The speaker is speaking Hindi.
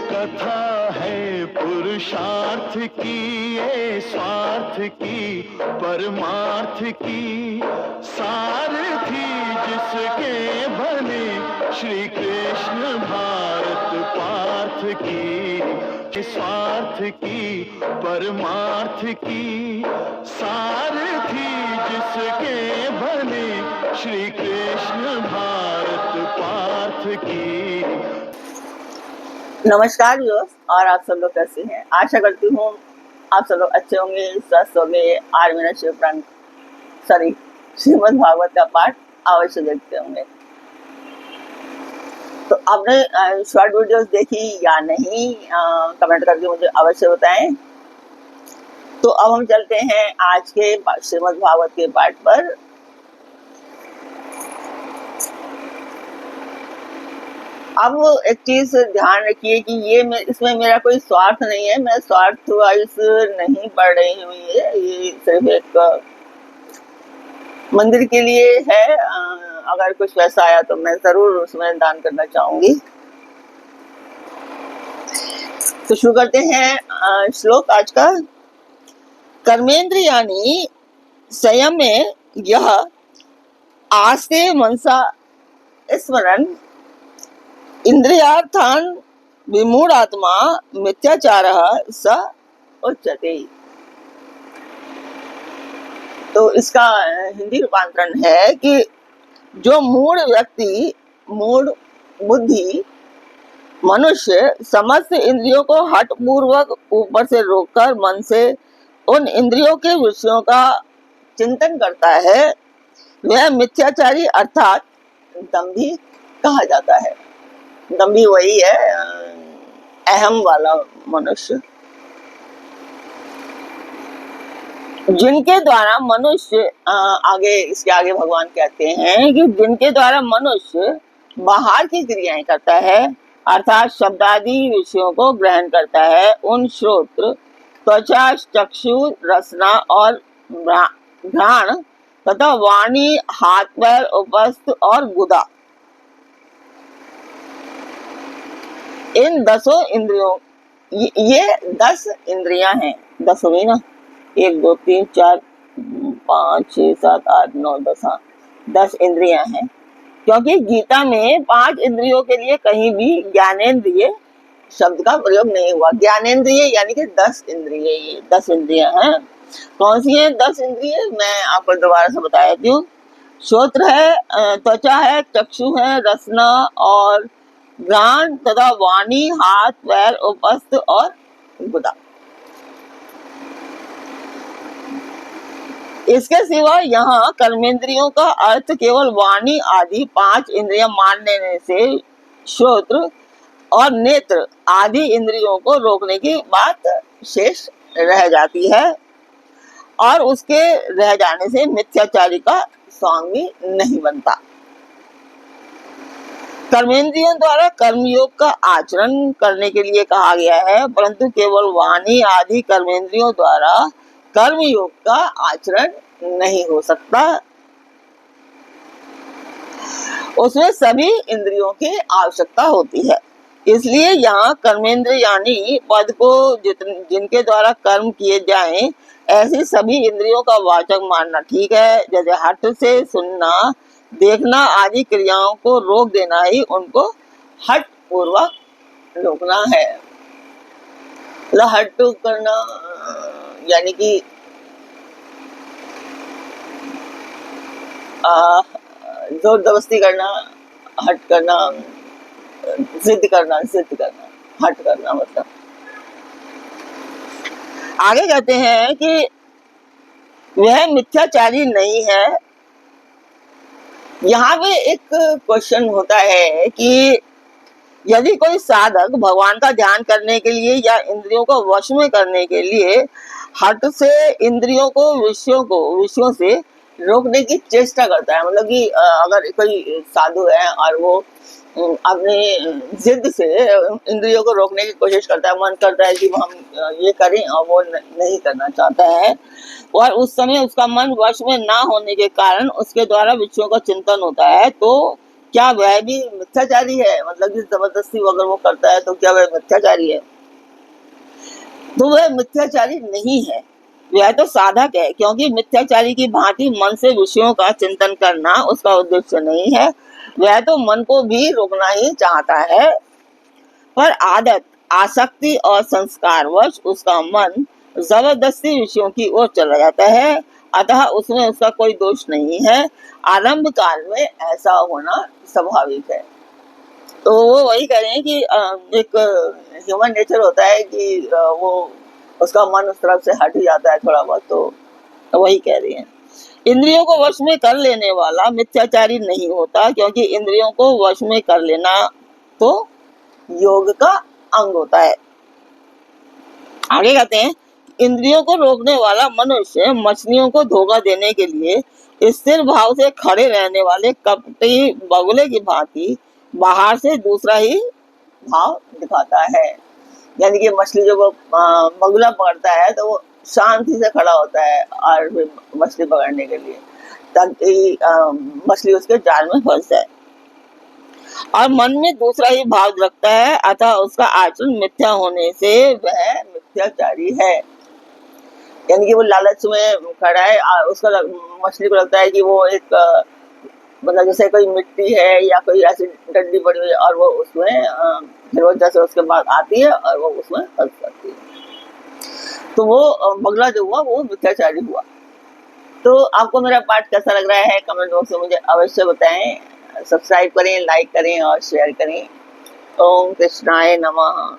कथा है पुरुषार्थ की, ये स्वार्थ की परमार्थ की, सारथी जिसके बने श्री कृष्ण भारत पार्थ की, स्वार्थ की परमार्थ की, सारथी जिसके बने श्री कृष्ण भारत पार्थ की। नमस्कार व्यूअर्स, और आप सब लोग कैसे हैं। आशा करती हूँ आप सब लोग अच्छे होंगे, स्वस्थ होंगे। आज मेरा श्रीमद् भागवत का पाठ अवश्य देखते होंगे। तो आपने शॉर्ट वीडियोस देखी या नहीं, कमेंट करके मुझे अवश्य बताएं। तो अब हम चलते हैं आज के श्रीमद् भागवत के पाठ पर। अब एक चीज ध्यान रखिए कि इसमें मेरा कोई स्वार्थ नहीं है। मैं स्वार्थ वाइज नहीं पढ़ रही हूँ। ये सिर्फ एक मंदिर के लिए है। अगर कुछ वैसा आया तो मैं जरूर उसमें दान करना चाहूंगी। तो शुरू करते हैं श्लोक आज का। कर्मेंद्रियाणि संयमे यह आस्ते मनसा स्मरन् इंद्रियार्थान विमूढ़ात्मा मिथ्याचारः स उच्यते। तो इसका हिंदी रूपांतरण है कि जो मूढ़ व्यक्ति, मूढ़ बुद्धि मनुष्य समस्त इंद्रियों को हठ पूर्वक ऊपर से रोककर मन से उन इंद्रियों के विषयों का चिंतन करता है, वह मिथ्याचारी अर्थात दंभी कहा जाता है। दंभी वही है, अहम वाला मनुष्य, जिनके द्वारा मनुष्य इसके आगे भगवान कहते हैं कि जिनके द्वारा मनुष्य बाहर की क्रियाएं करता है, अर्थात शब्दादि विषयों को ग्रहण करता है, उन श्रोत्र, त्वचा, चक्षु, रसना और घ्राण तथा वाणी, हाथ पैर, उपस्थ और गुदा, इन 10 इंद्रियों, ये 10 इंद्रियां हैं। 10 हुई ना, 1 2 3 4 5 6 7 8 9 10, 10 इंद्रियां हैं। क्योंकि गीता में 5 इंद्रियों के लिए कहीं भी ज्ञानेंद्रिय शब्द का प्रयोग नहीं हुआ। ज्ञानेंद्रिय यानी कि 10 इंद्रिय, ये 10 इंद्रियां हैं। कौन सी है 10 इंद्रिय, मैं आपको दोबारा से बता देती हूँ। श्रोत्र है, त्वचा है, चक्षु है, रसना और घ्राण तथा वाणी, हाथ पैर, उपस्थ और गुदा। इसके सिवा यहाँ कर्मेंद्रियों का अर्थ केवल वाणी आदि 5 इंद्रियां मान लेने से श्रोत्र और नेत्र आदि इंद्रियों को रोकने की बात शेष रह जाती है, और उसके रह जाने से मिथ्याचारी का स्वांगी नहीं बनता। कर्मेंद्रियों द्वारा कर्मयोग का आचरण करने के लिए कहा गया है, परंतु केवल वाणी आदि कर्मेंद्रियों द्वारा कर्मयोग का आचरण नहीं हो सकता। उसमें सभी इंद्रियों की आवश्यकता होती है। इसलिए यहाँ कर्मेंद्रियाणि पद को जिनके द्वारा कर्म किए जाएं, ऐसी सभी इंद्रियों का वाचक मानना ठीक है। जैसे हठ से सुनना, देखना आदि क्रियाओं को रोक देना ही उनको हठ पूर्वक रोकना है। हठ करना यानी कि जोर जबरदस्ती करना, हट करना, जिद करना, हट करना मतलब। आगे कहते हैं कि वह मिथ्याचारी नहीं है। यहाँ पे एक क्वेश्चन होता है कि यदि कोई साधक भगवान का ध्यान करने के लिए या इंद्रियों को वश में करने के लिए हठ से इंद्रियों को विषयों से रोकने की चेष्टा करता है, मतलब कि अगर कोई साधु है और वो अपने जिद से इंद्रियों को रोकने की कोशिश करता है, मन करता है कि हम ये करें और वो नहीं करना चाहता है, और उस समय उसका मन वश में ना होने के कारण उसके द्वारा विषयों का चिंतन होता है, तो क्या वह भी मिथ्याचारी है? मतलब कि जबरदस्ती अगर वो करता है तो क्या वह मिथ्याचारी है? तो वह मिथ्याचारी नहीं है, वह तो साधक है, क्योंकि मिथ्याचारी की भांति मन से विषयों का चिंतन करना उसका उद्देश्य नहीं है। वह तो मन को भी रोकना ही चाहता है, पर आदत, आसक्ति और संस्कारवश उसका मन जबरदस्ती विषयों की ओर चला जाता है, अतः उसमें उसका कोई दोष नहीं है। आरंभ काल में ऐसा होना स्वाभाविक है। तो वो वही कह रहे हैं कि एक ह्यूमन नेचर होता है कि वो उसका मन उस तरफ से हट ही जाता है थोड़ा बहुत, तो वही कह रही हैं। इंद्रियों को वश में कर लेने वाला मिथ्याचारी नहीं होता, क्योंकि इंद्रियों को वश में कर लेना तो योग का अंग होता है। आगे कहते हैं, इंद्रियों को रोकने वाला मनुष्य मछलियों को धोखा देने के लिए स्थिर भाव से खड़े रहने वाले कपटी बगुले की भांति बाहर से दूसरा ही भाव दिखाता है। यानी कि मछली जब वो बगुला पकड़ता है तो वो शांति से खड़ा होता है और फिर मछली पकड़ने के लिए, ताकि मछली उसके जाल में फंस जाए, और मन में दूसरा ही भाव रखता है, अतः उसका आचरण मिथ्या होने से वह मिथ्याचारी है। यानी कि वो लालच में खड़ा है और उसको मछली को लगता है कि वो एक मतलब जैसे कोई मिट्टी है या कोई ऐसी डंडी पड़ी हुई है और वो उसमें फिर वो जैसे उसके बाद आती है और वो उसमें फंस जाती है। तो वो बगला जो हुआ वो मिथ्याचारी हुआ। तो आपको मेरा पाठ कैसा लग रहा है कमेंट बॉक्स में मुझे अवश्य बताएं। सब्सक्राइब करें, लाइक करें और शेयर करें। ओम कृष्णाय नमः।